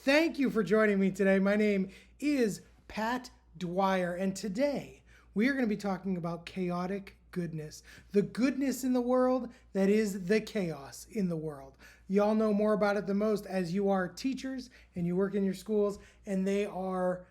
Thank you for joining me today. My name is Pat Dwyer, and today we are going to be talking about chaotic goodness. The goodness in the world that is the chaos in the world. Y'all know more about it than most as you are teachers and you work in your schools, and they are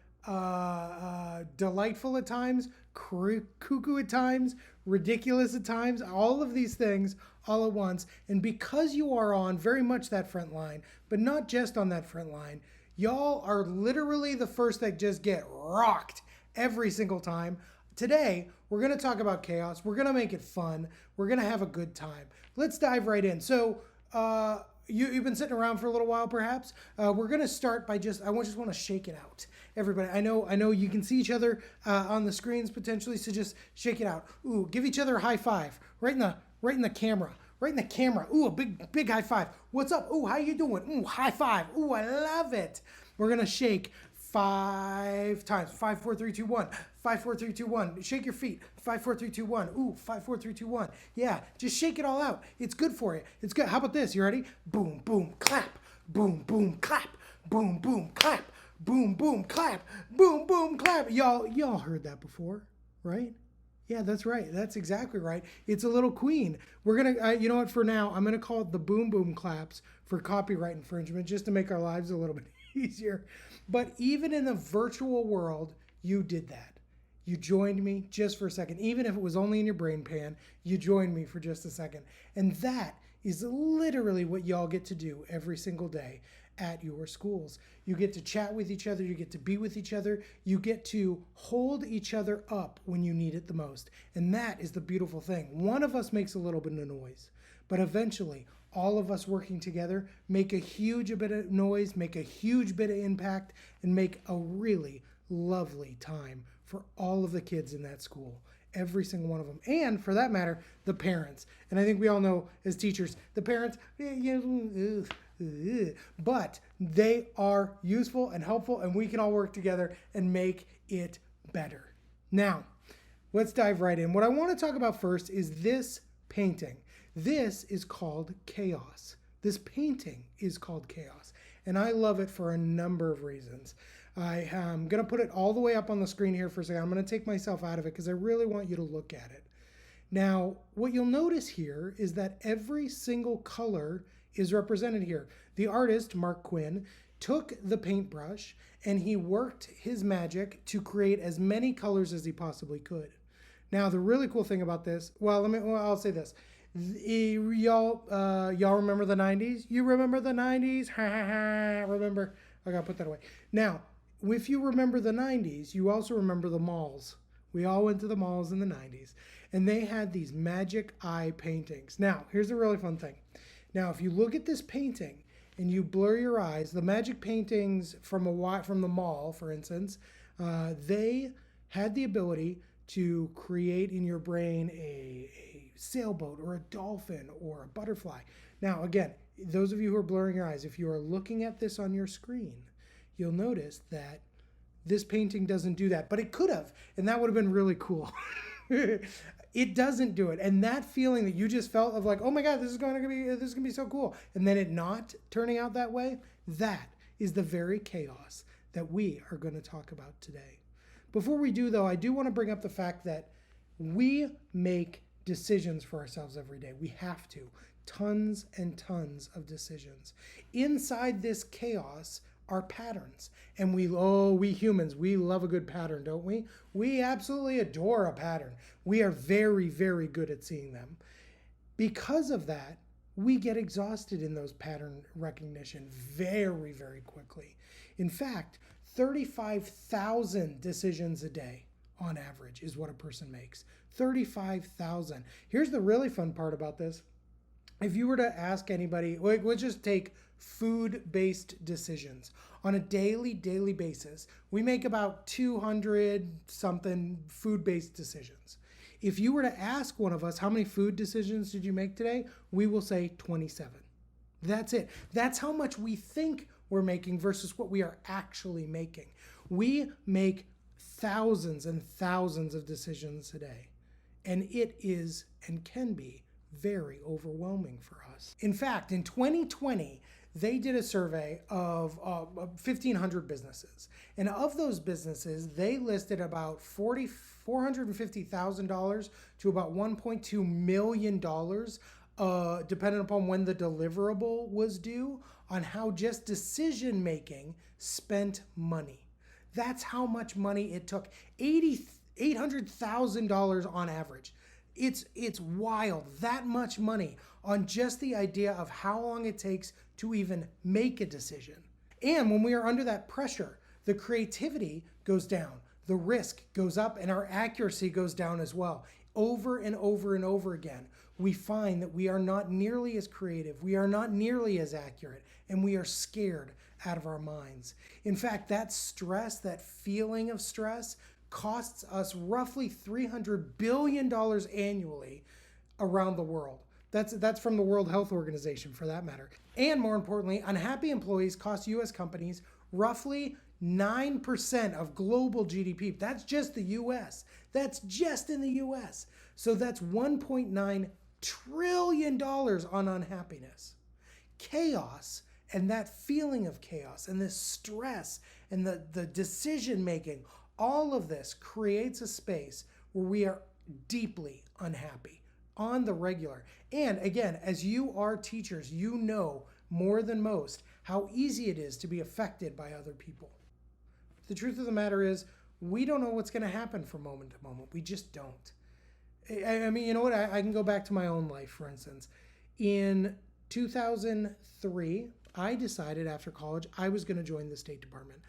delightful at times, cuckoo at times, ridiculous at times, all of these things all at once. And because you are on very much that front line, but not just on that front line, y'all are literally the first that just get rocked every single time. Today, we're going to talk about chaos. We're going to make it fun. We're going to have a good time. Let's dive right in. So, you've been sitting around for a little while, perhaps. We're going to start by I just want to shake it out. Everybody, I know you can see each other on the screens potentially, so just shake it out. Ooh, give each other a high five right in the camera. Right in the camera. Ooh, a big high five. What's up? Ooh, how you doing? Ooh, high five. Ooh, I love it. We're going to shake 5 times. 5, 4, 3, 2, 1. 5, 4, 3, 2, 1. Shake your feet. 5, 4, 3, 2, 1. Ooh, 5, 4, 3, 2, 1. Yeah, just shake it all out. It's good for you. It's good. How about this? You ready? Boom, boom, clap. Boom, boom, clap. Boom, boom, clap. Boom, boom, clap. Boom, boom, clap. Y'all heard that before, right? Yeah, that's right. That's exactly right. It's a little queen. We're going to, you know what, for now, I'm going to call it the boom boom claps for copyright infringement just to make our lives a little bit easier. But even in the virtual world, you did that. You joined me just for a second. Even if it was only in your brain pan, you joined me for just a second. And that is literally what y'all get to do every single day at your schools. You get to chat with each other, you get to be with each other, you get to hold each other up when you need it the most. And that is the beautiful thing. One of us makes a little bit of noise, but eventually all of us working together make a huge bit of noise, make a huge bit of impact, and make a really lovely time for all of the kids in that school. Every single one of them. And for that matter, the parents. And I think we all know as teachers, the parents, but they are useful and helpful, and we can all work together and make it better. Now, let's dive right in. What I want to talk about first is this painting. This is called Chaos. This painting is called Chaos, and I love it for a number of reasons. I am going to put it all the way up on the screen here for a second. I'm going to take myself out of it because I really want you to look at it. Now, what you'll notice here is that every single color is represented here. The artist, Mark Quinn, took the paintbrush and he worked his magic to create as many colors as he possibly could. Now, the really cool thing about this, I'll say this. Y'all remember the 90s? You remember the 90s? Ha ha ha. Remember? I gotta put that away. Now, if you remember the 90s, you also remember the malls. We all went to the malls in the 90s, and they had these magic eye paintings. Now, here's the really fun thing. Now, if you look at this painting and you blur your eyes, the magic paintings from the mall, for instance, they had the ability to create in your brain a sailboat or a dolphin or a butterfly. Now, again, those of you who are blurring your eyes, if you are looking at this on your screen, you'll notice that this painting doesn't do that, but it could have, and that would have been really cool. It doesn't do it, and that feeling that you just felt of like, oh my God, this is going to be so cool, and then it not turning out that way, that is the very chaos that we are going to talk about today. Before we do, though, I do want to bring up the fact that we make decisions for ourselves every day. We have to. Tons and tons of decisions. Inside this chaos are patterns. And we humans, we love a good pattern, don't we? We absolutely adore a pattern. We are very, very good at seeing them. Because of that, we get exhausted in those pattern recognition very, very quickly. In fact, 35,000 decisions a day on average is what a person makes. 35,000. Here's the really fun part about this. If you were to ask anybody, let's just take food-based decisions. On a daily basis, we make about 200 something food-based decisions. If you were to ask one of us, how many food decisions did you make today? We will say 27. That's it. That's how much we think we're making versus what we are actually making. We make thousands and thousands of decisions a day, and it is and can be very overwhelming for us. In fact, in 2020, they did a survey of 1,500 businesses. And of those businesses, they listed about $450,000 to about $1.2 million, depending upon when the deliverable was due, on how just decision making spent money. That's how much money it took. $800,000 on average. It's wild. That much money on just the idea of how long it takes to even make a decision. And when we are under that pressure, the creativity goes down, the risk goes up, and our accuracy goes down as well. Over and over and over again, we find that we are not nearly as creative, we are not nearly as accurate, and we are scared out of our minds. In fact, that stress, that feeling of stress, costs us roughly $300 billion annually around the world. That's from the World Health Organization, for that matter. And more importantly, unhappy employees cost U.S. companies roughly 9% of global GDP. That's just the U.S. That's just in the U.S. So that's $1.9 trillion on unhappiness. Chaos, and that feeling of chaos and this stress and the decision making, all of this creates a space where we are deeply unhappy on the regular. And again, as you are teachers, you know more than most how easy it is to be affected by other people. The truth of the matter is, we don't know what's going to happen from moment to moment. We just don't. I mean, you know what? I can go back to my own life, for instance. In 2003, I decided after college I was going to join the State Department.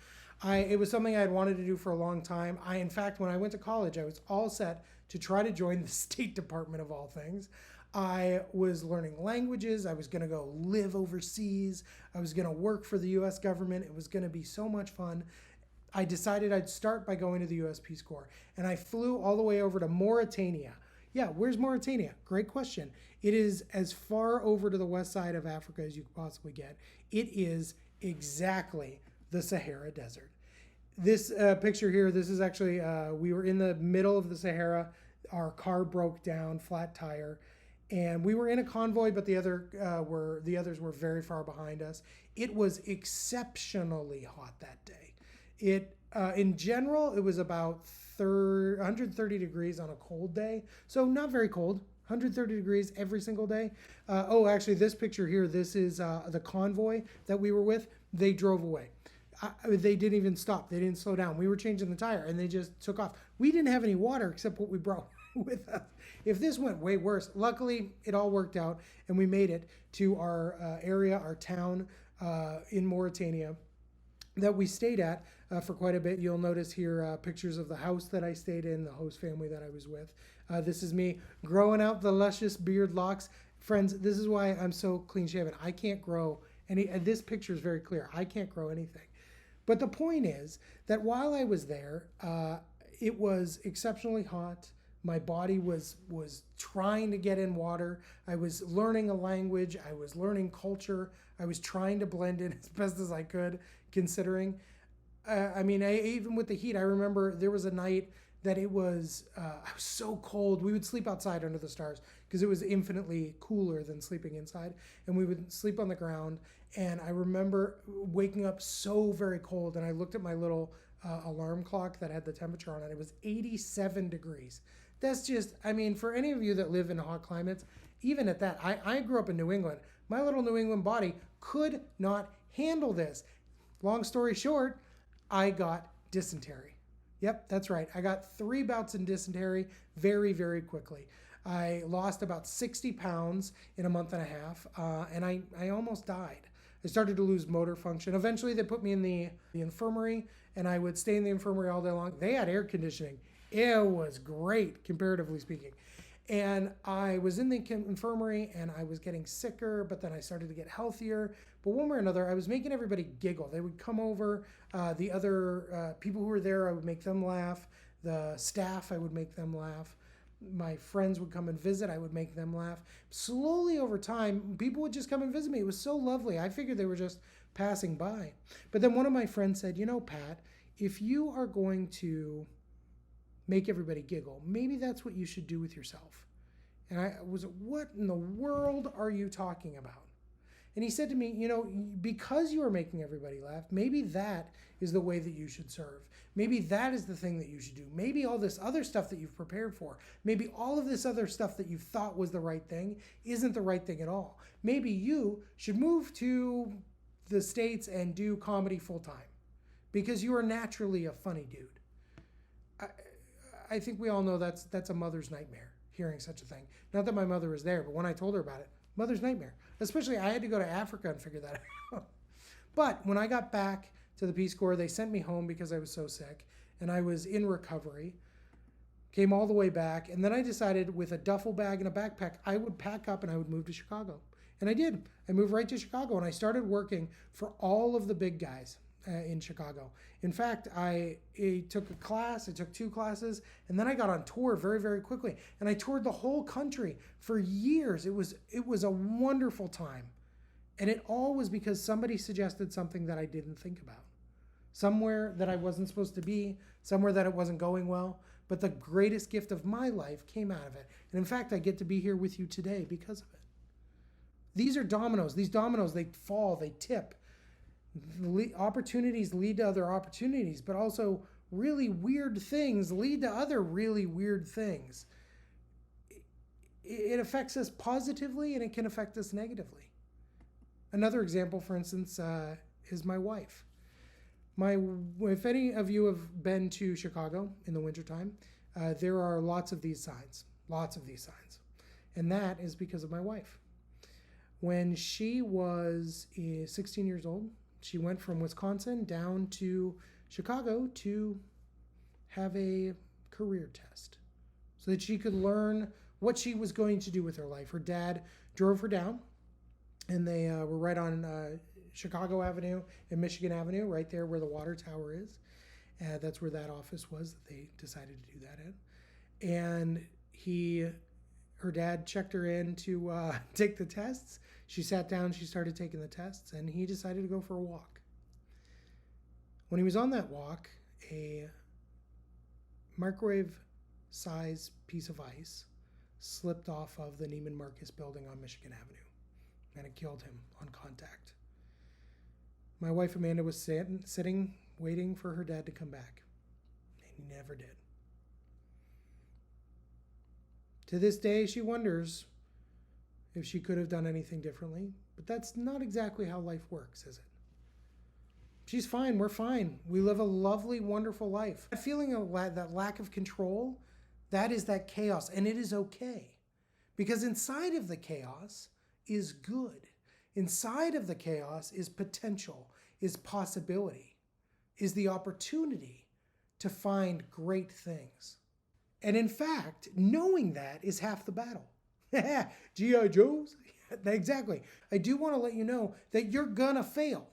It was something I had wanted to do for a long time. In fact, when I went to college, I was all set to try to join the State Department of all things. I was learning languages. I was going to go live overseas. I was going to work for the U.S. government. It was going to be so much fun. I decided I'd start by going to the U.S. Peace Corps. And I flew all the way over to Mauritania. Yeah, where's Mauritania? Great question. It is as far over to the west side of Africa as you could possibly get. It is exactly the Sahara Desert. This picture here, this is actually, we were in the middle of the Sahara. Our car broke down, flat tire, and we were in a convoy, but the others were very far behind us. It was exceptionally hot that day. In general, it was about 130 degrees on a cold day, so not very cold. 130 degrees every single day. Actually, this picture here, this is the convoy that we were with. They drove away. They didn't even stop. They didn't slow down. We were changing the tire and they just took off. We didn't have any water except what we brought with us. If this went way worse, luckily it all worked out and we made it to our area, our town in Mauritania that we stayed at for quite a bit. You'll notice here pictures of the house that I stayed in, the host family that I was with. This is me growing out the luscious beard locks. Friends, this is why I'm so clean shaven. I can't grow any, and this picture is very clear. I can't grow anything. But the point is that while I was there, it was exceptionally hot. My body was trying to get in water. I was learning a language. I was learning culture. I was trying to blend in as best as I could, considering. Even with the heat, I remember there was a night that it was so cold. We would sleep outside under the stars because it was infinitely cooler than sleeping inside. And we would sleep on the ground. And I remember waking up so very cold. And I looked at my little alarm clock that had the temperature on it. It was 87 degrees. That's just, for any of you that live in hot climates, even at that, I grew up in New England. My little New England body could not handle this. Long story short, I got dysentery. Yep, that's right. I got 3 bouts in dysentery very, very quickly. I lost about 60 pounds in a month and a half, and I almost died. I started to lose motor function. Eventually, they put me in the infirmary, and I would stay in the infirmary all day long. They had air conditioning. It was great, comparatively speaking. And I was in the infirmary, and I was getting sicker, but then I started to get healthier. But one way or another, I was making everybody giggle. They would come over. The other people who were there, I would make them laugh. The staff, I would make them laugh. My friends would come and visit. I would make them laugh. Slowly over time, people would just come and visit me. It was so lovely. I figured they were just passing by. But then one of my friends said, Pat, if you are going to make everybody giggle, maybe that's what you should do with yourself. And I was, what in the world are you talking about? And he said to me, you know, because you are making everybody laugh, maybe that is the way that you should serve. Maybe that is the thing that you should do. Maybe all this other stuff that you've prepared for, maybe all of this other stuff that you thought was the right thing isn't the right thing at all. Maybe you should move to the States and do comedy full time because you are naturally a funny dude. I think we all know that's a mother's nightmare, hearing such a thing. Not that my mother was there, but when I told her about it, mother's nightmare. Especially I had to go to Africa and figure that out. But when I got back to the Peace Corps, they sent me home because I was so sick and I was in recovery. Came all the way back, and then I decided with a duffel bag and a backpack, I would pack up and I would move to Chicago. And I did. I moved right to Chicago and I started working for all of the big guys in Chicago. In fact, I took a class, I took 2 classes, and then I got on tour very, very quickly. And I toured the whole country for years. It was a wonderful time. And it all was because somebody suggested something that I didn't think about. Somewhere that I wasn't supposed to be, somewhere that it wasn't going well. But the greatest gift of my life came out of it. And in fact, I get to be here with you today because of it. These are dominoes. These dominoes, they fall, they tip. Opportunities lead to other opportunities, but also really weird things lead to other really weird things. It affects us positively and it can affect us negatively. Another example, for instance, is my wife. If any of you have been to Chicago in the wintertime, there are lots of these signs. And that is because of my wife. When she was 16 years old, she went from Wisconsin down to Chicago to have a career test so that she could learn what she was going to do with her life. Her dad drove her down, and they were right on Chicago Avenue and Michigan Avenue, right there where the water tower is. That's where that office was that they decided to do that in. And her dad checked her in to take the tests. She sat down, she started taking the tests, and he decided to go for a walk. When he was on that walk, a microwave-sized piece of ice slipped off of the Neiman Marcus building on Michigan Avenue, and it killed him on contact. My wife Amanda was sitting, waiting for her dad to come back, and he never did. To this day, she wonders if she could have done anything differently, but that's not exactly how life works, is it? She's fine, we're fine. We live a lovely, wonderful life. That feeling of that lack of control, that is that chaos, and it is okay. Because inside of the chaos is good. Inside of the chaos is potential, is possibility, is the opportunity to find great things. And in fact, knowing that is half the battle. G.I. Joes? Exactly. I do want to let you know that you're gonna fail.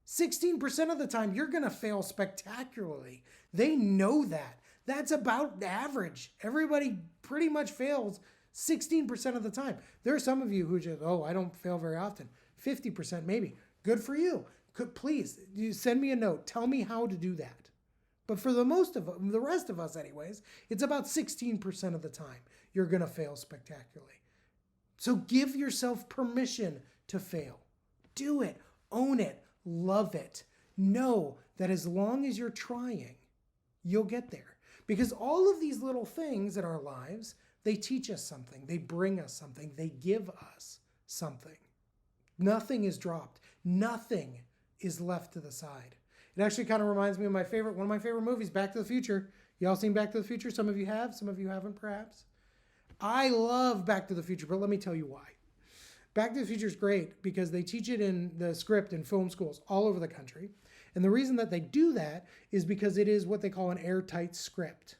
16% of the time, you're gonna fail spectacularly. They know that. That's about average. Everybody pretty much fails 16% of the time. There are some of you who just, I don't fail very often. 50% maybe. Good for you. Please, you send me a note. Tell me how to do that. But for the rest of us anyways, it's about 16% of the time you're going to fail spectacularly. So give yourself permission to fail. Do it. Own it. Love it. Know that as long as you're trying, you'll get there. Because all of these little things in our lives, they teach us something. They bring us something. They give us something. Nothing is dropped. Nothing is left to the side. It actually kind of reminds me of one of my favorite movies, Back to the Future. Y'all seen Back to the Future? Some of you have, some of you haven't perhaps. I love Back to the Future, but let me tell you why. Back to the Future is great because they teach it in the script in film schools all over the country. And the reason that they do that is because it is what they call an airtight script.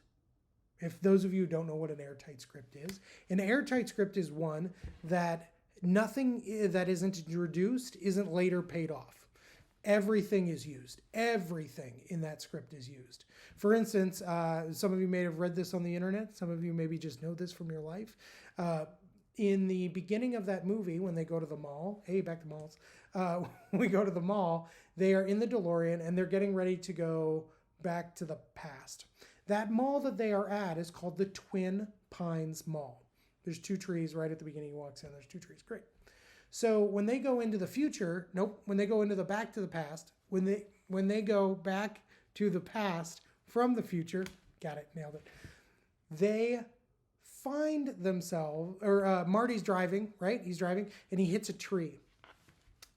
If those of you who don't know what an airtight script is, an airtight script is one that nothing that isn't introduced isn't later paid off. Everything is used. Everything in that script is used. For instance, some of you may have read this on the internet. Some of you maybe just know this from your life. In the beginning of that movie, when they go to the mall, back to malls, when we go to the mall, they are in the DeLorean and they're getting ready to go back to the past. That mall that they are at is called the Twin Pines Mall. There's 2 trees right at the beginning. He walks in, there's 2 trees. Great. So when they go into the future, nope, when they go into the back to the past, when they go back to the past from the future, got it, nailed it. They find themselves, or Marty's driving, right? He's driving and he hits a tree.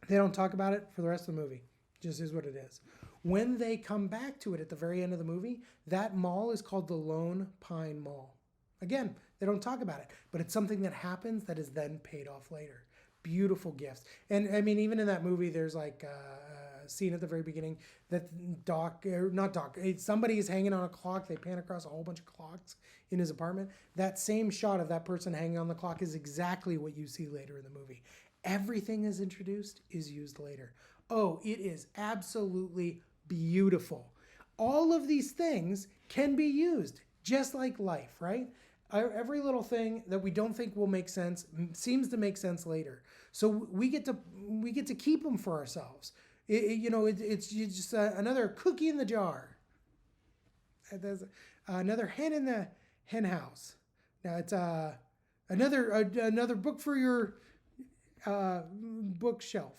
They don't talk about it for the rest of the movie. Just is what it is. When they come back to it at the very end of the movie, that mall is called the Lone Pine Mall. Again, they don't talk about it, but it's something that happens that is then paid off later. Beautiful gifts. And I mean, even in that movie, there's like a scene at the very beginning that somebody is hanging on a clock. They pan across a whole bunch of clocks in his apartment. That same shot of that person hanging on the clock is exactly what you see later in the movie. Everything is introduced is used later. Oh, it is absolutely beautiful. All of these things can be used just like life, right? Every little thing that we don't think will make sense seems to make sense later. So we get to keep them for ourselves. It's just another cookie in the jar. There's another hen in the hen house. Now it's another book for your bookshelf.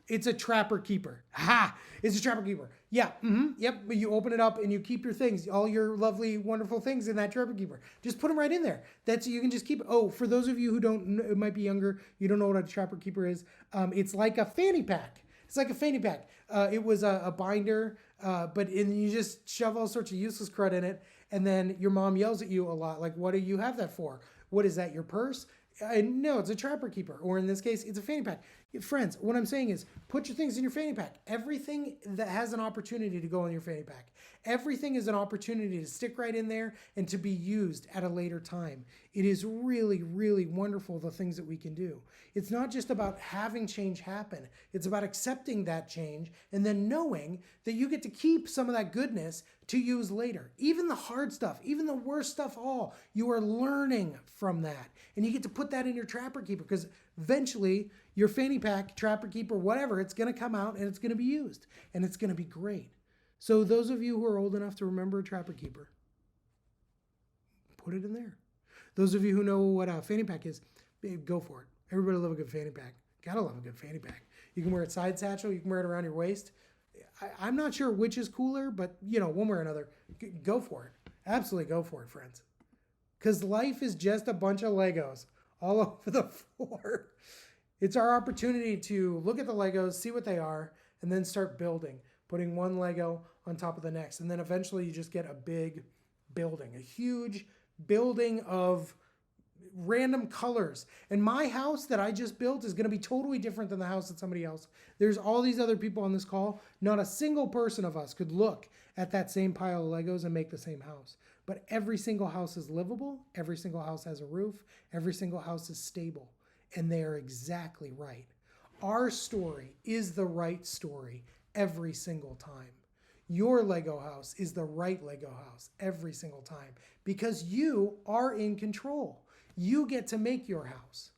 It's a trapper keeper. Ha! It's a trapper keeper. Yeah. Yep. But you open it up and you keep your things, all your lovely, wonderful things in that trapper keeper. Just put them right in there. You can just keep. Oh, for those of you who don't, it might be younger, you don't know what a trapper keeper is. It's like a fanny pack. It's like a fanny pack. It was a binder, but you just shove all sorts of useless crud in it, and then your mom yells at you a lot. Like, what do you have that for? What is that? Your purse? No, it's a trapper keeper, or in this case, it's a fanny pack. Friends, what I'm saying is put your things in your fanny pack. Everything that has an opportunity to go in your fanny pack. Everything is an opportunity to stick right in there and to be used at a later time. It is really, really wonderful, the things that we can do. It's not just about having change happen. It's about accepting that change and then knowing that you get to keep some of that goodness to use later. Even the hard stuff, even the worst stuff all, you are learning from that. And you get to put that in your trapper keeper, because eventually your fanny pack, trapper keeper, whatever, it's going to come out and it's going to be used and it's going to be great. So those of you who are old enough to remember a trapper keeper, put it in there. Those of you who know what a fanny pack is, go for it. Everybody love a good fanny pack. Gotta love a good fanny pack. You can wear it side satchel. You can wear it around your waist. I'm not sure which is cooler, but one way or another, go for it. Absolutely go for it, friends. Because life is just a bunch of Legos all over the floor. It's our opportunity to look at the Legos, see what they are, and then start building, putting one Lego on top of the next. And then eventually you just get a big building, a huge building of random colors. And my house that I just built is going to be totally different than the house that somebody else. There's all these other people on this call. Not a single person of us could look at that same pile of Legos and make the same house. But every single house is livable. Every single house has a roof. Every single house is stable. And they are exactly right. Our story is the right story every single time. Your Lego house is the right Lego house every single time, because you are in control. You get to make your house.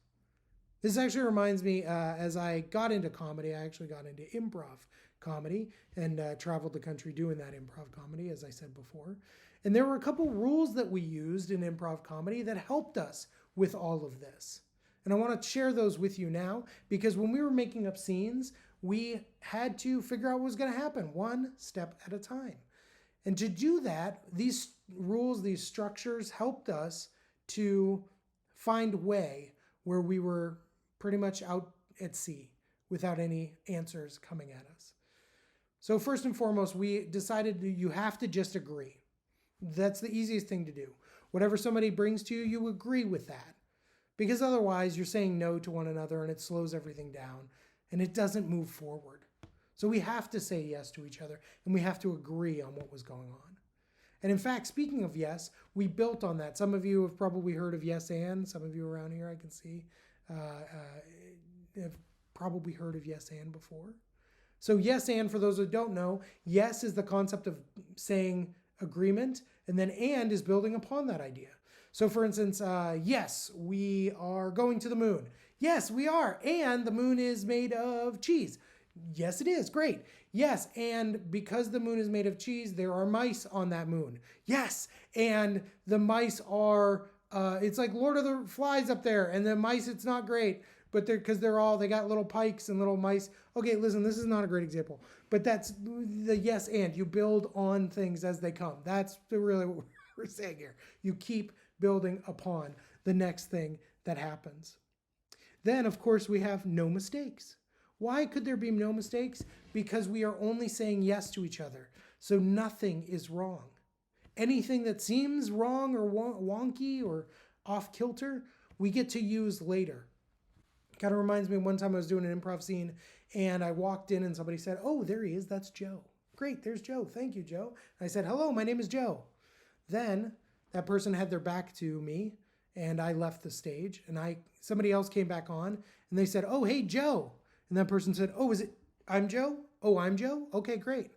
This actually reminds me, as I got into comedy, I actually got into improv comedy and traveled the country doing that improv comedy, as I said before. And there were a couple rules that we used in improv comedy that helped us with all of this. And I want to share those with you now, because when we were making up scenes, we had to figure out what was going to happen one step at a time. And to do that, these rules, these structures helped us to find a way where we were pretty much out at sea without any answers coming at us. So first and foremost, we decided that you have to just agree. That's the easiest thing to do. Whatever somebody brings to you, you agree with that. Because otherwise you're saying no to one another and it slows everything down and it doesn't move forward. So we have to say yes to each other and we have to agree on what was going on. And in fact, speaking of yes, we built on that. Some of you have probably heard of yes and. Some of you around here I can see have probably heard of yes and before. So yes and, for those who don't know, yes is the concept of saying agreement, and then and is building upon that idea. So for instance, yes, we are going to the moon. Yes, we are. And the moon is made of cheese. Yes, it is. Great. Yes, and because the moon is made of cheese, there are mice on that moon. Yes, and the mice are It's like Lord of the Flies up there, and the mice, it's not great, but they got little pikes and little mice. Okay, listen, this is not a great example, but that's the yes and. You build on things as they come. That's really what we're saying here. You keep building upon the next thing that happens. Then, of course, we have no mistakes. Why could there be no mistakes? Because we are only saying yes to each other. So nothing is wrong. Anything that seems wrong or wonky or off kilter, we get to use later. Kind of reminds me of one time I was doing an improv scene and I walked in and somebody said, "Oh, there he is. That's Joe." "Great, there's Joe. Thank you, Joe." And I said, "Hello, my name is Joe." Then that person had their back to me and I left the stage and somebody else came back on and they said, "Oh, hey, Joe." And that person said, "Oh, I'm Joe? Oh, I'm Joe? Okay, great."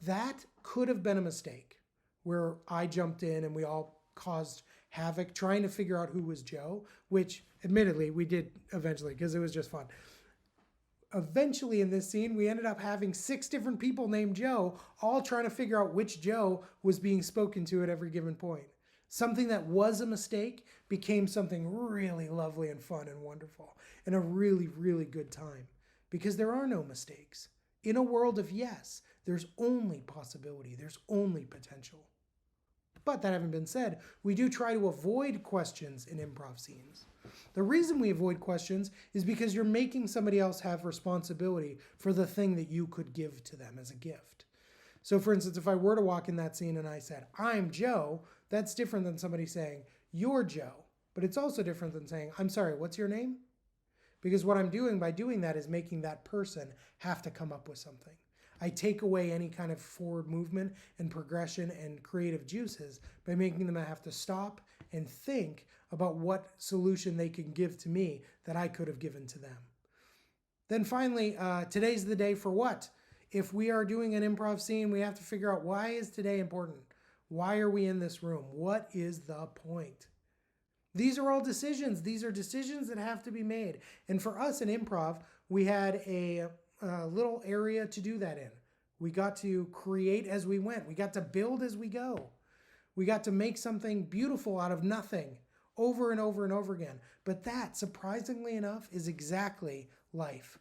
That could have been a mistake where I jumped in and we all caused havoc trying to figure out who was Joe, which admittedly we did eventually because it was just fun. Eventually in this scene, we ended up having 6 different people named Joe, all trying to figure out which Joe was being spoken to at every given point. Something that was a mistake became something really lovely and fun and wonderful and a really, really good time because there are no mistakes. In a world of yes, there's only possibility, there's only potential. But that having been said, we do try to avoid questions in improv scenes. The reason we avoid questions is because you're making somebody else have responsibility for the thing that you could give to them as a gift. So for instance, if I were to walk in that scene and I said, "I'm Joe," that's different than somebody saying, "You're Joe." But it's also different than saying, "I'm sorry, what's your name?" Because what I'm doing by doing that is making that person have to come up with something. I take away any kind of forward movement and progression and creative juices by making them have to stop and think about what solution they can give to me that I could have given to them. Then finally, today's the day for what? If we are doing an improv scene, we have to figure out, why is today important? Why are we in this room? What is the point? These are all decisions. These are decisions that have to be made. And for us in improv, we had a little area to do that in. We got to create as we went. We got to build as we go. We got to make something beautiful out of nothing over and over and over again. But that, surprisingly enough, is exactly life.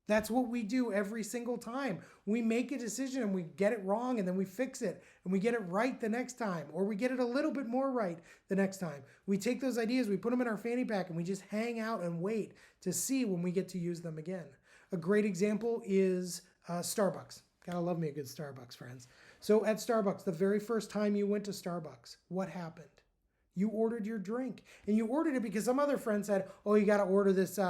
That's what we do every single time. We make a decision and we get it wrong and then we fix it and we get it right the next time, or we get it a little bit more right the next time. We take those ideas, we put them in our fanny pack and we just hang out and wait to see when we get to use them again. A great example is Starbucks. Gotta love me a good Starbucks, friends. So at Starbucks, the very first time you went to Starbucks, what happened? You ordered your drink. And you ordered it because some other friend said, "Oh, you gotta order this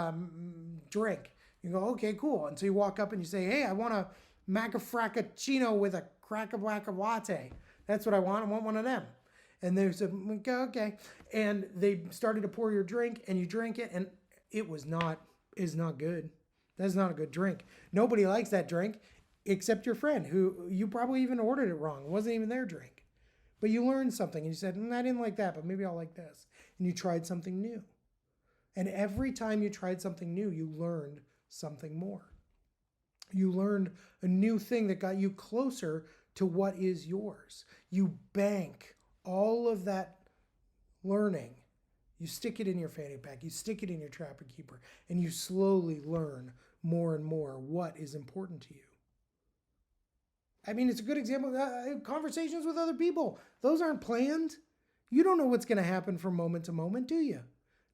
drink." You go, "Okay, cool." And so you walk up and you say, "Hey, I want a macafrappuccino with a crack-a-whack-a latte. That's what I want. I want one of them." And they said, "Okay." And they started to pour your drink and you drank it and is not good. That's not a good drink. Nobody likes that drink except your friend, who you probably even ordered it wrong. It wasn't even their drink. But you learned something and you said, "I didn't like that, but maybe I'll like this." And you tried something new. And every time you tried something new, you learned something more. You learned a new thing that got you closer to what is yours. You bank all of that learning. You stick it in your fanny pack, you stick it in your trapper keeper, and you slowly learn more and more what is important to you. I mean, it's a good example of conversations with other people. Those aren't planned. You don't know what's going to happen from moment to moment, do you?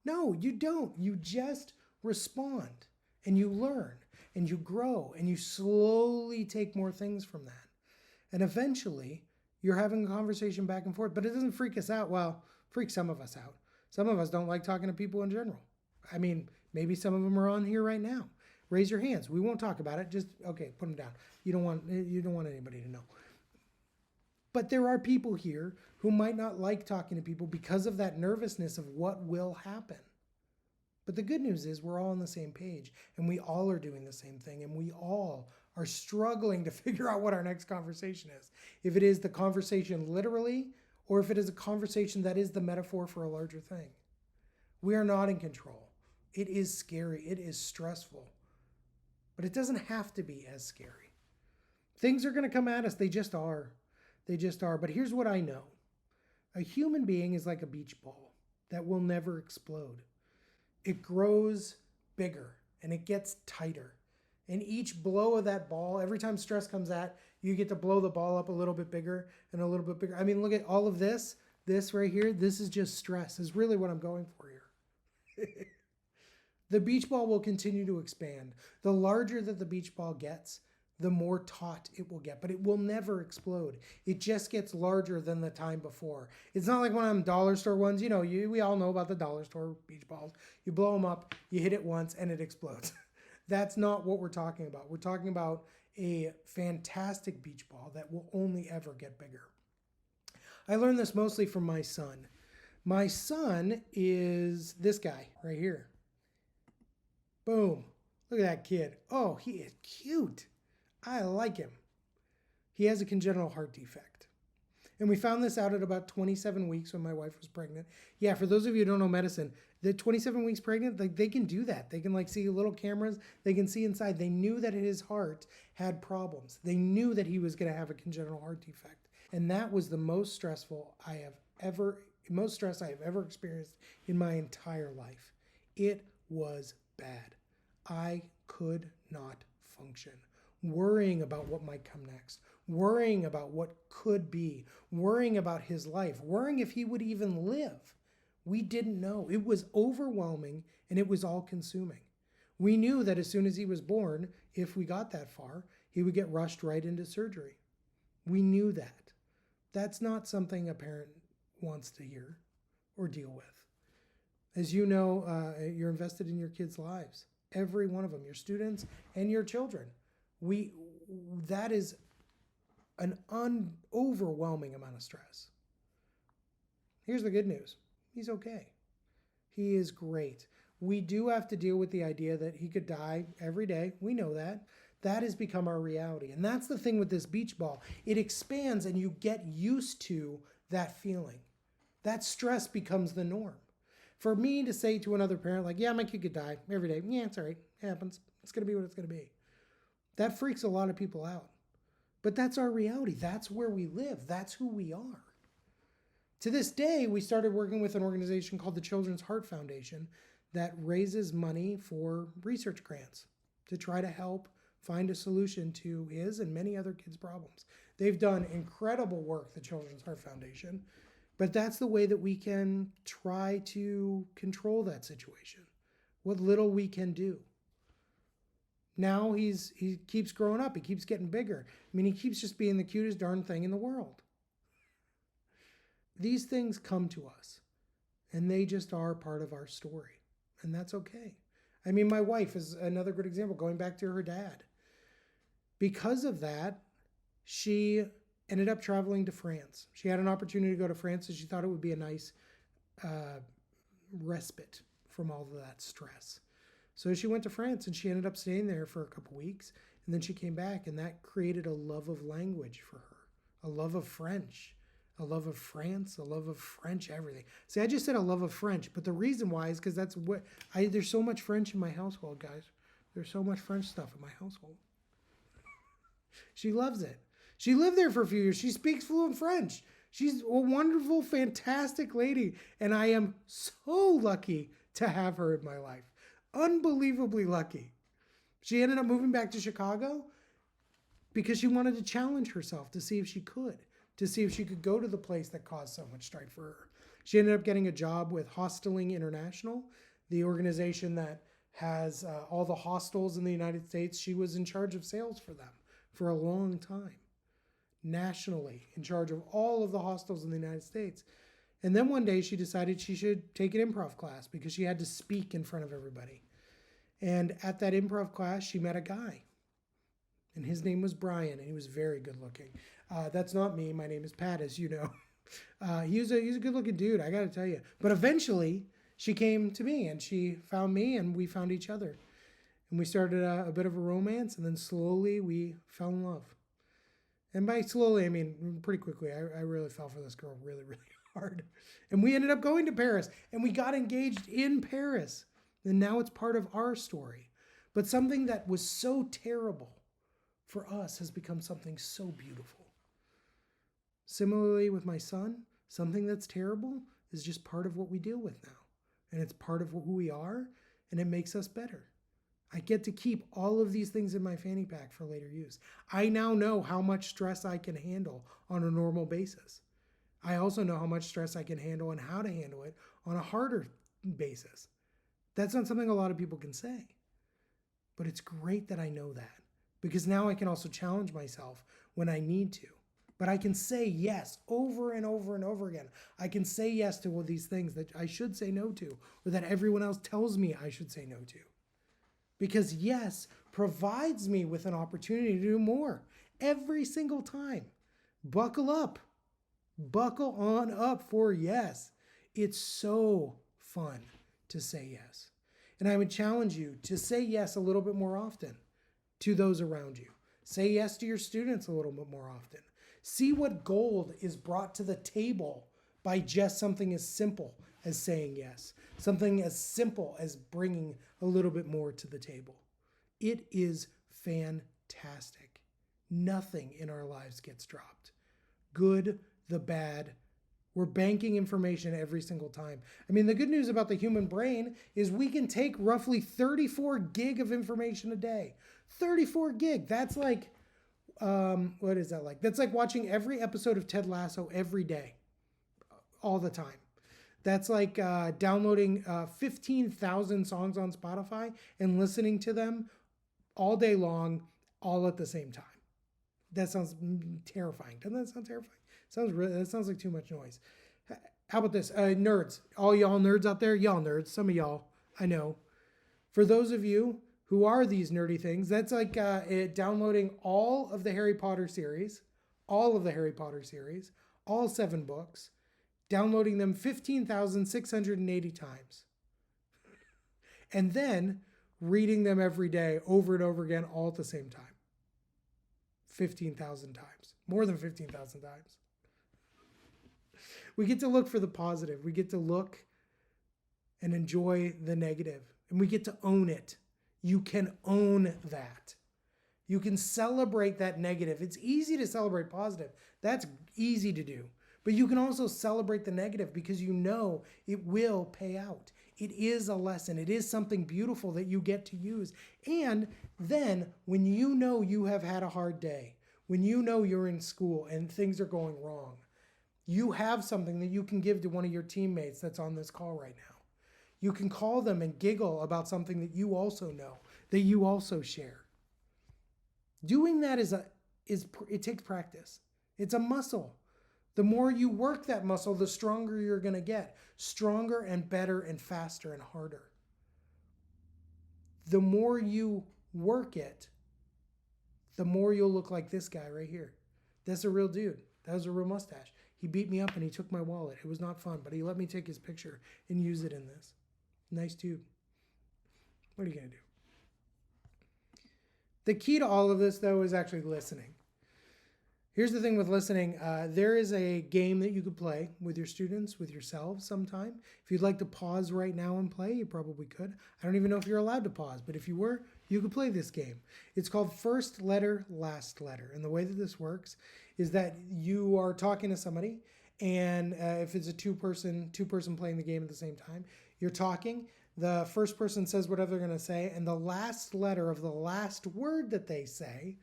No, you don't. You just respond and you learn and you grow and you slowly take more things from that. And eventually you're having a conversation back and forth, but it doesn't freak us out. Well, freak some of us out. Some of us don't like talking to people in general. I mean, maybe some of them are on here right now. Raise your hands. We won't talk about it. Just, okay, put them down. You don't want anybody to know. But there are people here who might not like talking to people because of that nervousness of what will happen. But the good news is we're all on the same page and we all are doing the same thing and we all are struggling to figure out what our next conversation is. If it is the conversation literally, or if it is a conversation that is the metaphor for a larger thing. We are not in control. It is scary. It is stressful. But it doesn't have to be as scary. Things are going to come at us. They just are. They just are. But here's what I know. A human being is like a beach ball. that will never explode. It grows bigger and it gets tighter. And each blow of that ball, every time stress comes at, you get to blow the ball up a little bit bigger and a little bit bigger. I mean, look at all of this. This right here, this is just stress, is really what I'm going for here. The beach ball will continue to expand. The larger that the beach ball gets, the more taut it will get, but it will never explode. It just gets larger than the time before. It's not like one of them dollar store ones. You know, we all know about the dollar store beach balls. You blow them up, you hit it once, and it explodes. That's not what we're talking about. We're talking about a fantastic beach ball that will only ever get bigger. I learned this mostly from my son. My son is this guy right here. Boom. Look at that kid. Oh, he is cute. I like him. He has a congenital heart defect. And we found this out at about 27 weeks when my wife was pregnant. Yeah, for those of you who don't know medicine, the 27 weeks pregnant, like they can do that. They can see little cameras. They can see inside. They knew that his heart had problems. They knew that he was going to have a congenital heart defect. And that was the most stress I have ever experienced in my entire life. It was bad. I could not function. Worrying about what might come next, worrying about what could be, worrying about his life, worrying if he would even live. We didn't know. It was overwhelming and it was all consuming. We knew that as soon as he was born, if we got that far, he would get rushed right into surgery. We knew that. That's not something a parent wants to hear or deal with. As you know, you're invested in your kids' lives. Every one of them, your students and your children. That is an overwhelming amount of stress. Here's the good news. He's okay. He is great. We do have to deal with the idea that he could die every day. We know that. That has become our reality. And that's the thing with this beach ball. It expands and you get used to that feeling. That stress becomes the norm. For me to say to another parent, like, yeah, my kid could die every day. Yeah, it's all right. It happens. It's going to be what it's going to be. That freaks a lot of people out. But that's our reality. That's where we live. That's who we are. To this day, we started working with an organization called the Children's Heart Foundation that raises money for research grants to try to help find a solution to his and many other kids' problems. They've done incredible work, the Children's Heart Foundation, but that's the way that we can try to control that situation, what little we can do. Now he keeps growing up. He keeps getting bigger. I mean, he keeps just being the cutest darn thing in the world. These things come to us, and they just are part of our story, and that's okay. I mean, my wife is another good example, going back to her dad. Because of that, she ended up traveling to France. She had an opportunity to go to France, and she thought it would be a nice respite from all of that stress. So she went to France and she ended up staying there for a couple weeks. And then she came back, and that created a love of language for her, a love of French, a love of France, a love of French, everything. See, I just said a love of French, but the reason why is because that's what there's so much French in my household, guys. There's so much French stuff in my household. She loves it. She lived there for a few years. She speaks fluent French. She's a wonderful, fantastic lady. And I am so lucky to have her in my life. Unbelievably lucky. She ended up moving back to Chicago because she wanted to challenge herself to see if she could go to the place that caused so much strife for her. She ended up getting a job with Hosteling International, the organization that has all the hostels in the United States. She was in charge of sales for them for a long time, nationally, in charge of all of the hostels in the United States. And then one day she decided she should take an improv class because she had to speak in front of everybody. And at that improv class, she met a guy. And his name was Brian, and he was very good looking. That's not me. My name is Pat, as you know. He's a good looking dude, I got to tell you. But eventually, she came to me, and she found me, and we found each other. And we started a bit of a romance, and then slowly we fell in love. And by slowly, I mean pretty quickly. I really fell for this girl really, really hard. And we ended up going to Paris, and we got engaged in Paris. And now it's part of our story. But something that was so terrible for us has become something so beautiful. Similarly with my son, something that's terrible is just part of what we deal with now. And it's part of who we are, and it makes us better. I get to keep all of these things in my fanny pack for later use. I now know how much stress I can handle on a normal basis. I also know how much stress I can handle and how to handle it on a harder basis. That's not something a lot of people can say. But it's great that I know that, because now I can also challenge myself when I need to. But I can say yes over and over and over again. I can say yes to all these things that I should say no to, or that everyone else tells me I should say no to. Because yes provides me with an opportunity to do more every single time. Buckle up. Buckle on up for yes. It's so fun to say yes. And I would challenge you to say yes a little bit more often to those around you. Say yes to your students a little bit more often. See what gold is brought to the table by just something as simple as saying yes. Something as simple as bringing a little bit more to the table. It is fantastic. Nothing in our lives gets dropped. Good, the bad. We're banking information every single time. I mean, the good news about the human brain is we can take roughly 34 gig of information a day. 34 gig. That's like, what is that like? That's like watching every episode of Ted Lasso every day, all the time. That's like downloading 15,000 songs on Spotify and listening to them all day long, all at the same time. That sounds terrifying. Doesn't that sound terrifying? That sounds like too much noise. How about this? Nerds. All y'all nerds out there? Y'all nerds. Some of y'all, I know. For those of you who are these nerdy things, that's like downloading all of the Harry Potter series, all 7 books, downloading them 15,680 times, and then reading them every day over and over again, all at the same time. 15,000 times. More than 15,000 times. We get to look for the positive. We get to look and enjoy the negative. And we get to own it. You can own that. You can celebrate that negative. It's easy to celebrate positive. That's easy to do. But you can also celebrate the negative because you know it will pay out. It is a lesson. It is something beautiful that you get to use. And then when you know you have had a hard day, when you know you're in school and things are going wrong, you have something that you can give to one of your teammates that's on this call right now. You can call them and giggle about something that you also know, that you also share. Doing that it takes practice. It's a muscle. The more you work that muscle, the stronger you're going to get. Stronger and better and faster and harder. The more you work it, the more you'll look like this guy right here. That's a real dude. That was a real mustache. He beat me up and he took my wallet. It was not fun, but he let me take his picture and use it in this. Nice dude. What are you going to do? The key to all of this, though, is actually listening. Here's the thing with listening. There is a game that you could play with your students, with yourselves sometime. If you'd like to pause right now and play, you probably could. I don't even know if you're allowed to pause, but if you were, you could play this game. It's called First Letter, Last Letter. And the way that this works is that you are talking to somebody, and if it's a two-person playing the game at the same time, you're talking. The first person says whatever they're going to say, and the last letter of the last word that they say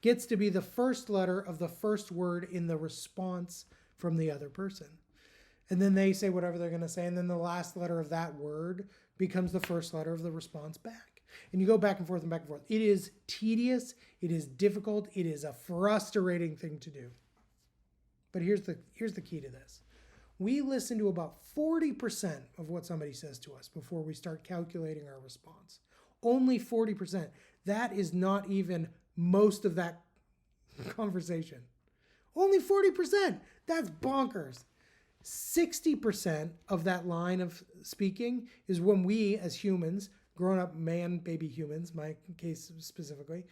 gets to be the first letter of the first word in the response from the other person. And then they say whatever they're going to say, and then the last letter of that word becomes the first letter of the response back. And you go back and forth and back and forth. It is tedious. It is difficult. It is a frustrating thing to do. But here's the key to this. We listen to about 40% of what somebody says to us before we start calculating our response. Only 40%. That is not even most of that conversation. Only 40%. That's bonkers. 60% of that line of speaking is when we as humans, grown up man, baby humans, my case specifically,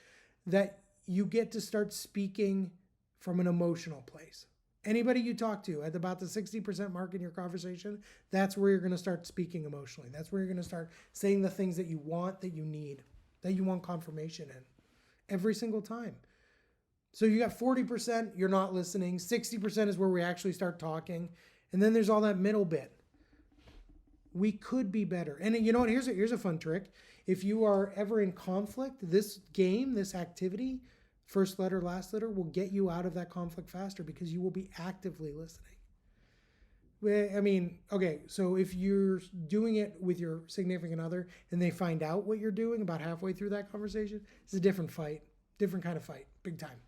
that you get to start speaking from an emotional place. Anybody you talk to at about the 60% mark in your conversation, that's where you're going to start speaking emotionally. That's where you're going to start saying the things that you want, that you need, that you want confirmation in every single time. So you got 40%, you're not listening. 60% is where we actually start talking. And then there's all that middle bit We could be better. And you know what? Here's a fun trick. If you are ever in conflict, this game, this activity, first letter, last letter, will get you out of that conflict faster because you will be actively listening. I mean, okay, so if you're doing it with your significant other and they find out what you're doing about halfway through that conversation, it's a different fight, different kind of fight, big time.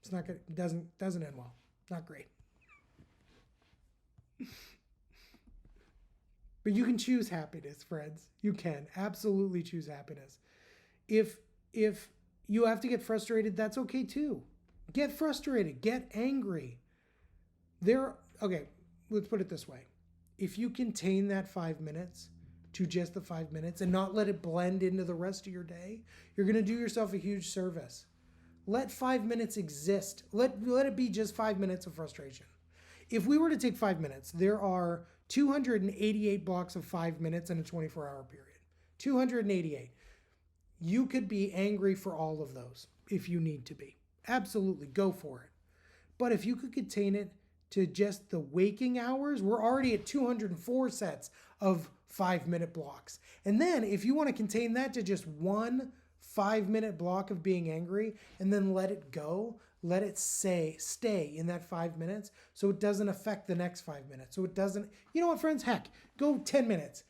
It's not good. It doesn't end well. Not great. But you can choose happiness, friends. You can absolutely choose happiness. If you have to get frustrated, that's okay too. Get frustrated, get angry. Okay, let's put it this way. If you contain that 5 minutes to just the 5 minutes and not let it blend into the rest of your day, you're going to do yourself a huge service. Let 5 minutes exist. Let it be just 5 minutes of frustration. If we were to take 5 minutes, there are 288 blocks of 5 minutes in a 24-hour period. 288. You could be angry for all of those if you need to be. Absolutely, go for it. But if you could contain it to just the waking hours, we're already at 204 sets of 5-minute blocks. And then if you want to contain that to just one 5-minute block of being angry and then let it go, let it stay in that 5 minutes so it doesn't affect the next 5 minutes. So it doesn't, you know what, friends? Heck, go 10 minutes.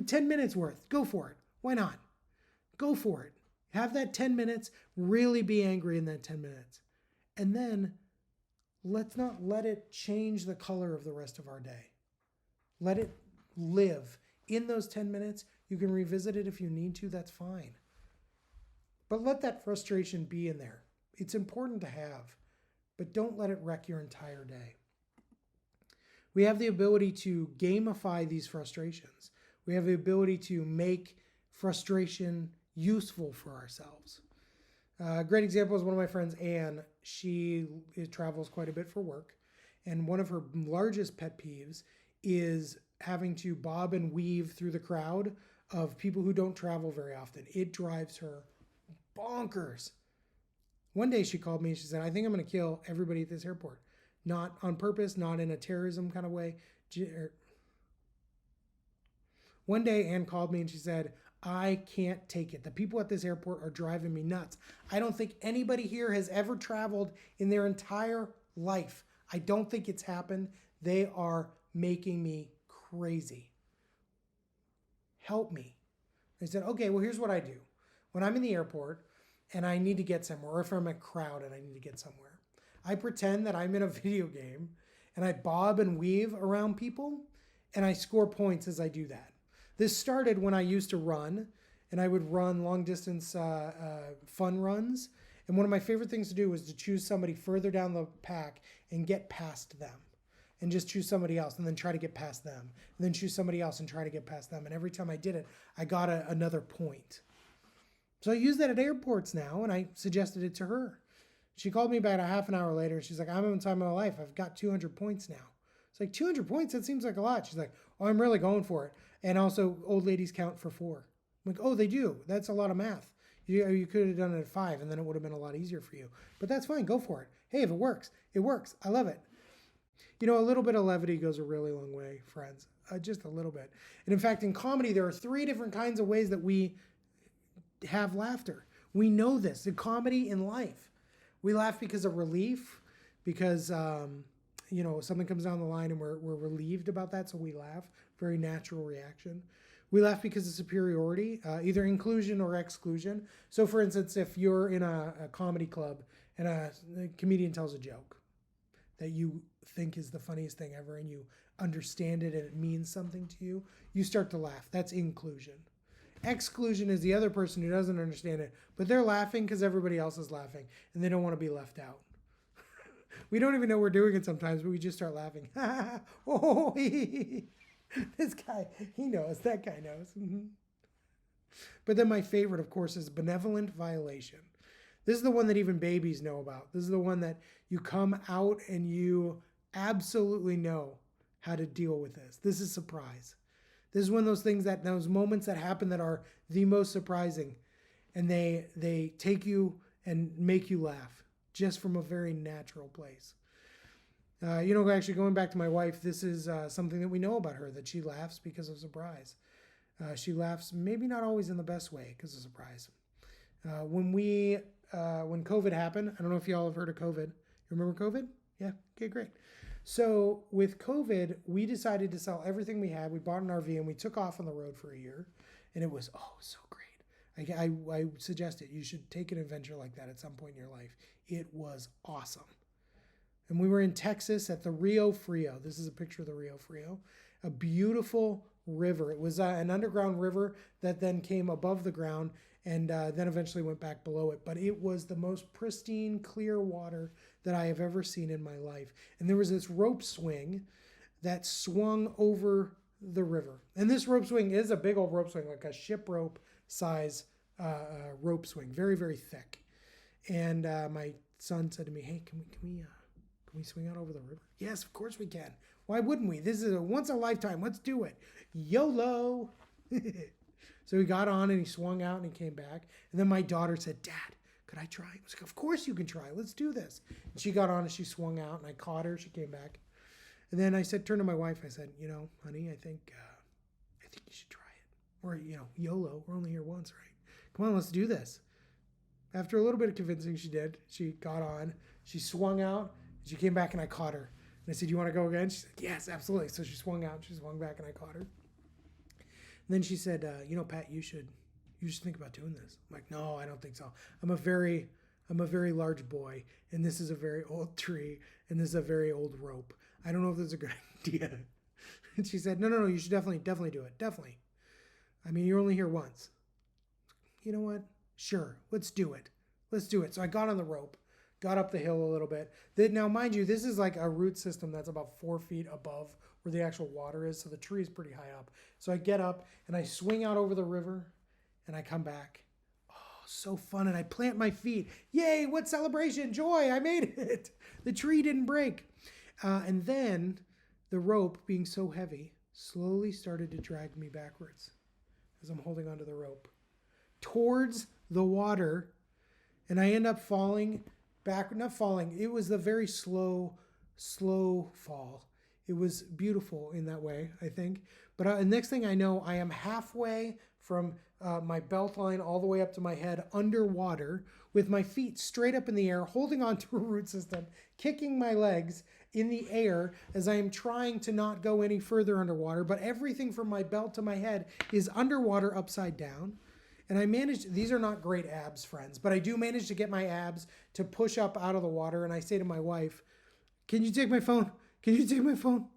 10 minutes worth. Go for it. Why not? Go for it. Have that 10 minutes, really be angry in that 10 minutes. And then let's not let it change the color of the rest of our day. Let it live. In those 10 minutes, you can revisit it if you need to, that's fine. But let that frustration be in there. It's important to have, but don't let it wreck your entire day. We have the ability to gamify these frustrations. We have the ability to make frustration useful for ourselves. A great example is one of my friends, Anne. She travels quite a bit for work, and one of her largest pet peeves is having to bob and weave through the crowd of people who don't travel very often. It drives her bonkers. One day she called me and she said, I think I'm going to kill everybody at this airport. Not on purpose, not in a terrorism kind of way. One day Anne called me and she said, I can't take it. The people at this airport are driving me nuts. I don't think anybody here has ever traveled in their entire life. I don't think it's happened. They are making me crazy. Help me. I said, okay, well, here's what I do. When I'm in the airport and I need to get somewhere, or if I'm in a crowd and I need to get somewhere, I pretend that I'm in a video game and I bob and weave around people and I score points as I do that. This started when I used to run, and I would run long distance fun runs. And one of my favorite things to do was to choose somebody further down the pack and get past them. And just choose somebody else and then try to get past them. And then choose somebody else and try to get past them. And every time I did it, I got another point. So I use that at airports now, and I suggested it to her. She called me about a half an hour later, and she's like, I'm having the time of my life. I've got 200 points now. It's like, 200 points? That seems like a lot. She's like, oh, I'm really going for it. And also, old ladies count for 4. I'm like, oh, they do. That's a lot of math. You could have done it at 5, and then it would have been a lot easier for you. But that's fine. Go for it. Hey, if it works, it works. I love it. You know, a little bit of levity goes a really long way, friends. Just a little bit. And in fact, in comedy, there are 3 different kinds of ways that we have laughter. We know this. In comedy, in life, we laugh because of relief, because something comes down the line and we're relieved about that, so we laugh. Very natural reaction. We laugh because of superiority, either inclusion or exclusion. So, for instance, if you're in a comedy club and a comedian tells a joke that you think is the funniest thing ever and you understand it and it means something to you, you start to laugh. That's inclusion. Exclusion is the other person who doesn't understand it, but they're laughing because everybody else is laughing and they don't want to be left out. We don't even know we're doing it sometimes, but we just start laughing. Oh, this guy, he knows. That guy knows. Mm-hmm. But then my favorite, of course, is benevolent violation. This is the one that even babies know about. This is the one that you come out and you absolutely know how to deal with this. This is surprise. This is one of those things those moments that happen that are the most surprising. And they take you and make you laugh just from a very natural place. Actually going back to my wife, this is something that we know about her, that she laughs because of surprise. She laughs, maybe not always in the best way because of surprise. When COVID happened, I don't know if y'all have heard of COVID. You remember COVID? Yeah. Okay, great. So with COVID, we decided to sell everything we had. We bought an RV and we took off on the road for a year, and it was so great. I suggest it. You should take an adventure like that at some point in your life. It was awesome. And we were in Texas at the Rio Frio. This is a picture of the Rio Frio, a beautiful river. It was an underground river that then came above the ground and then eventually went back below it. But it was the most pristine, clear water that I have ever seen in my life. And there was this rope swing that swung over the river. And this rope swing is a big old rope swing, like a ship rope size rope swing, very, very thick. And my son said to me, "Hey, can we swing out over the river?" Yes, of course we can. Why wouldn't we? This is a once in a lifetime. Let's do it. YOLO. So he got on and he swung out and he came back. And then my daughter said, "Dad, could I try?" I was like, "Of course you can try. Let's do this." And she got on and she swung out and I caught her. She came back. And then I said, turned to my wife. I said, "Honey, I think you should try it." Or, YOLO. We're only here once, right? Come on, let's do this. After a little bit of convincing, she did. She got on. She swung out. She came back and I caught her. And I said, "You want to go again?" She said, "Yes, absolutely." So she swung out. She swung back and I caught her. And then she said, "Pat, you should think about doing this." I'm like, "No, I don't think so. I'm a very large boy, and this is a very old tree, and this is a very old rope. I don't know if this is a good idea." And she said, No, you should definitely do it. Definitely. I mean, you're only here once. You know what? Sure, let's do it. So I got on the rope, got up the hill a little bit. Now, mind you, this is like a root system that's about 4 feet above where the actual water is, so the tree is pretty high up. So I get up and I swing out over the river and I come back. Oh, so fun. And I plant my feet. Yay, what celebration, joy, I made it. The tree didn't break. And then the rope, being so heavy, slowly started to drag me backwards as I'm holding onto the rope towards the water. And I end up falling back, not falling. It was a very slow fall. It was beautiful in that way, I think. But next thing I know, I am halfway from my belt line all the way up to my head underwater with my feet straight up in the air, holding onto a root system, kicking my legs in the air as I am trying to not go any further underwater. But everything from my belt to my head is underwater upside down. And I managed, these are not great abs, friends, but I do manage to get my abs to push up out of the water. And I say to my wife, "Can you take my phone? Can you take my phone?"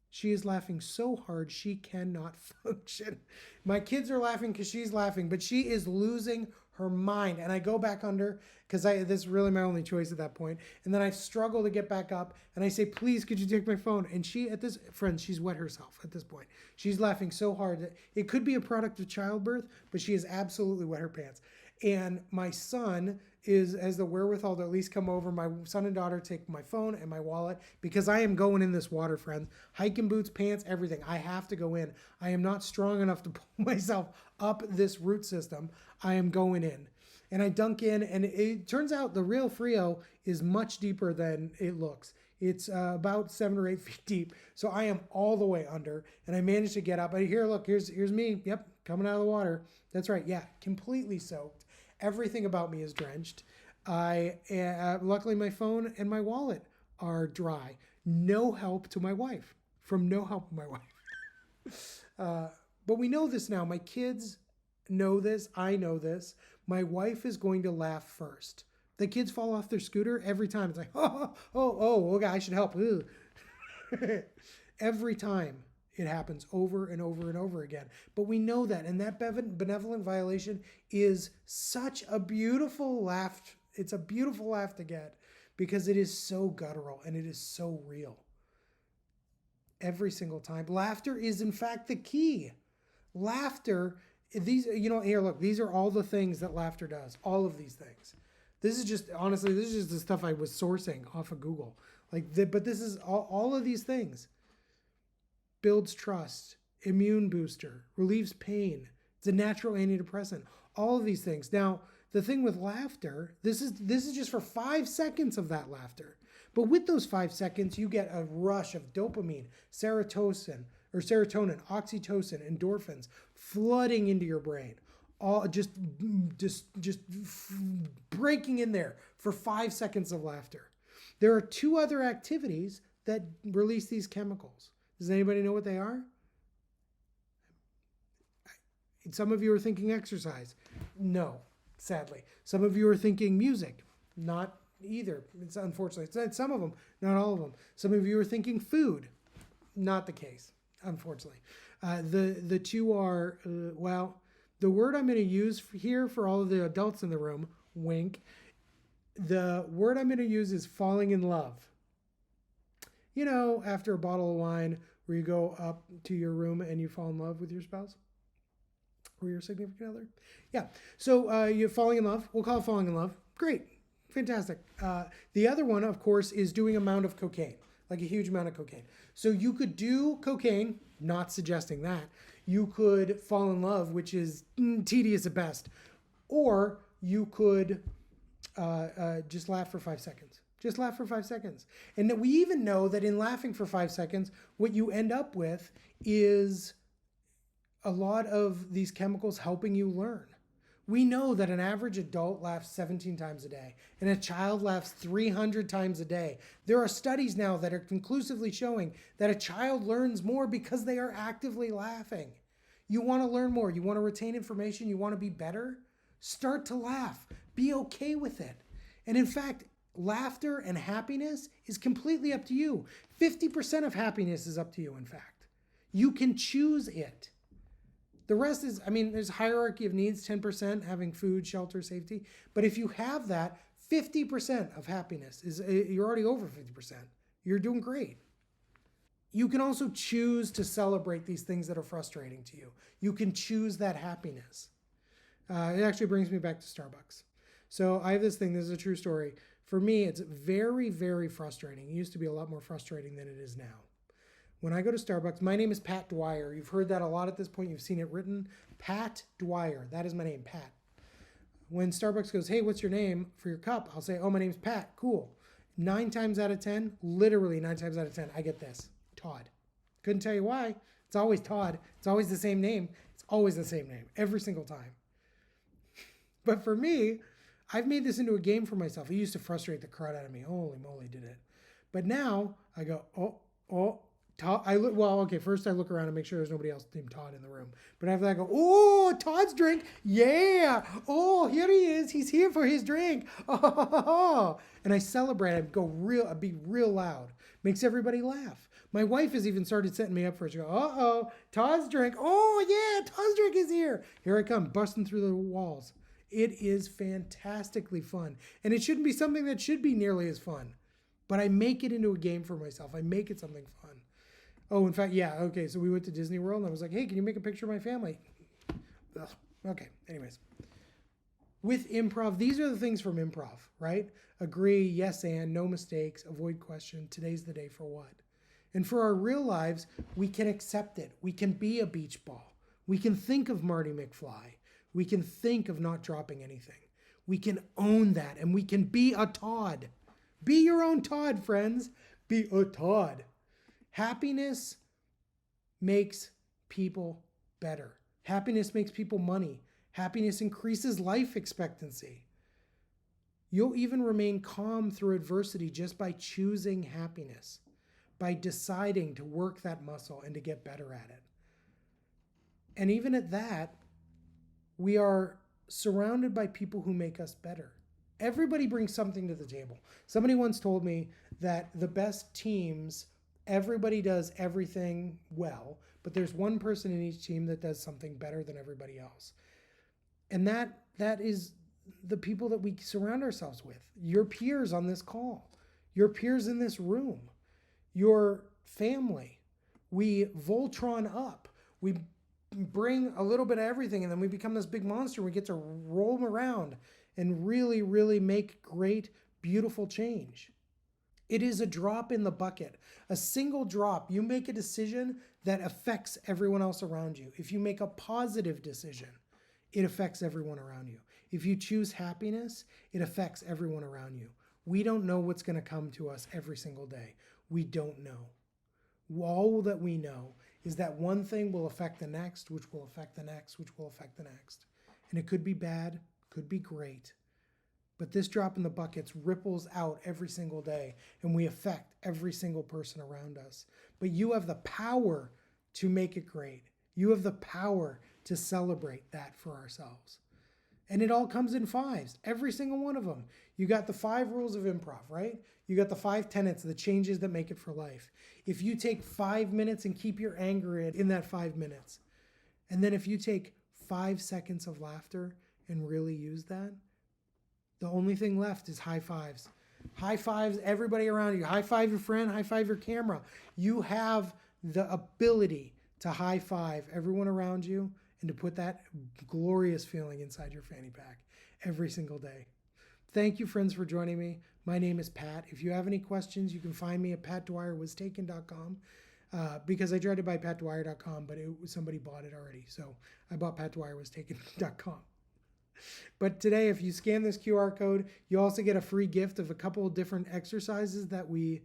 She is laughing so hard she cannot function. My kids are laughing because she's laughing, but she is losing her mind. And I go back under because this is really my only choice at that point. And then I struggle to get back up and I say, "Please, could you take my phone?" And she, friends, she's wet herself at this point. She's laughing so hard that it could be a product of childbirth, but she has absolutely wet her pants. And my son has the wherewithal to at least come over. My son and daughter take my phone and my wallet because I am going in this water, friends. Hiking boots, pants, everything. I have to go in. I am not strong enough to pull myself up this root system. I am going in. And I dunk in, and it turns out the Rio Frio is much deeper than it looks. It's about 7 or 8 feet deep. So I am all the way under, and I managed to get up. Here's me. Yep, coming out of the water. That's right. Yeah, completely soaked. Everything about me is drenched. Luckily my phone and my wallet are dry. No help to my wife. From no help to my wife. But we know this now. My kids know this. I know this. My wife is going to laugh first. The kids fall off their scooter every time. It's like, okay, I should help. Every time. It happens over and over and over again. But we know that. And that benevolent violation is such a beautiful laugh. It's a beautiful laugh to get because it is so guttural and it is so real. Every single time. Laughter is, in fact, the key. Laughter, here, look, these are all the things that laughter does. All of these things. This is just the stuff I was sourcing off of Google. But this is all of these things. Builds trust, immune booster, relieves pain. It's a natural antidepressant. All of these things. Now, the thing with laughter, this is just for 5 seconds of that laughter. But with those 5 seconds, you get a rush of dopamine, serotonin, oxytocin, endorphins flooding into your brain. All just breaking in there for 5 seconds of laughter. There are 2 other activities that release these chemicals. Does anybody know what they are? Some of you are thinking exercise. No, sadly. Some of you are thinking music. Not either. It's unfortunately. It's some of them, not all of them. Some of you are thinking food. Not the case, unfortunately. The 2 are, the word I'm going to use here for all of the adults in the room, wink, the word I'm going to use is falling in love. You know, after a bottle of wine where you go up to your room and you fall in love with your spouse or your significant other. Yeah. So you're falling in love. We'll call it falling in love. Great. Fantastic. The other one, of course, is doing amount of cocaine, like a huge amount of cocaine. So you could do cocaine, not suggesting that. You could fall in love, which is tedious at best. Or you could just laugh for 5 seconds. Just laugh for 5 seconds. And that we even know that in laughing for 5 seconds, what you end up with is a lot of these chemicals helping you learn. We know that an average adult laughs 17 times a day and a child laughs 300 times a day. There are studies now that are conclusively showing that a child learns more because they are actively laughing. You want to learn more. You want to retain information. You want to be better. Start to laugh. Be okay with it. And in fact, laughter and happiness is completely up to you. 50% of happiness is up to you, in fact. You can choose it. The rest is, there's hierarchy of needs, 10% having food, shelter, safety. But if you have that, 50% of happiness is, you're already over 50%. You're doing great. You can also choose to celebrate these things that are frustrating to you. You can choose that happiness. It actually brings me back to Starbucks. So I have this thing, this is a true story. For me, it's very, very frustrating. It used to be a lot more frustrating than it is now. When I go to Starbucks, my name is Pat Dwyer. You've heard that a lot at this point. You've seen it written. Pat Dwyer. That is my name, Pat. When Starbucks goes, hey, what's your name for your cup? I'll say, oh, my name's Pat. Cool. 9 times out of 10, literally 9 times out of 10, I get this. Todd. Couldn't tell you why. It's always Todd. It's always the same name. It's always the same name. Every single time. But for me, I've made this into a game for myself. It used to frustrate the crud out of me. Holy moly, did it. But now I go, Todd. First I look around and make sure there's nobody else named Todd in the room. But after that I go, oh, Todd's drink. Yeah. Oh, here he is. He's here for his drink. Oh. And I celebrate. I be real loud. Makes everybody laugh. My wife has even started setting me up for it. She goes, uh-oh, Todd's drink. Oh, yeah, Todd's drink is here. Here I come, busting through the walls. It is fantastically fun. And it shouldn't be something that should be nearly as fun. But I make it into a game for myself. I make it something fun. Oh, in fact, yeah, okay, so we went to Disney World, and I was like, hey, can you make a picture of my family? Ugh. Okay, anyways. With improv, these are the things from improv, right? Agree, yes and, no mistakes, avoid question, today's the day for what? And for our real lives, we can accept it. We can be a beach ball. We can think of Marty McFly. We can think of not dropping anything. We can own that, and we can be a Todd. Be your own Todd, friends. Be a Todd. Happiness makes people better. Happiness makes people money. Happiness increases life expectancy. You'll even remain calm through adversity just by choosing happiness, by deciding to work that muscle and to get better at it. And even at that, we are surrounded by people who make us better. Everybody brings something to the table. Somebody once told me that the best teams, everybody does everything well, but there's one person in each team that does something better than everybody else. And that is the people that we surround ourselves with. Your peers on this call, your peers in this room, your family. We Voltron up. We bring a little bit of everything, and then we become this big monster. We get to roll around and really, really make great, beautiful change. It is a drop in the bucket, a single drop. You make a decision that affects everyone else around you. If you make a positive decision, it affects everyone around you. If you choose happiness, it affects everyone around you. We don't know what's going to come to us every single day. We don't know. All that we know is that one thing will affect the next, which will affect the next, which will affect the next. And it could be bad, could be great. But this drop in the buckets ripples out every single day, and we affect every single person around us. But you have the power to make it great. You have the power to celebrate that for ourselves. And it all comes in fives, every single one of them. You got the 5 rules of improv, right? You got the 5 tenets, the changes that make it for life. If you take 5 minutes and keep your anger in that 5 minutes, and then if you take 5 seconds of laughter and really use that, the only thing left is high fives. High fives everybody around you. High five your friend, high five your camera. You have the ability to high five everyone around you and to put that glorious feeling inside your fanny pack every single day. Thank you, friends, for joining me. My name is Pat. If you have any questions, you can find me at patdwyerwastaken.com because I tried to buy patdwyer.com, but somebody bought it already. So I bought patdwyerwastaken.com. But today, if you scan this QR code, you also get a free gift of a couple of different exercises that we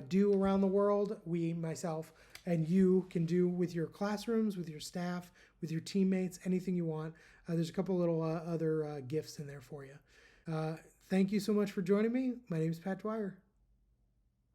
do around the world. We, myself, and you can do with your classrooms, with your staff, with your teammates, anything you want. There's a couple little other gifts in there for you. Thank you so much for joining me. My name is Pat Dwyer.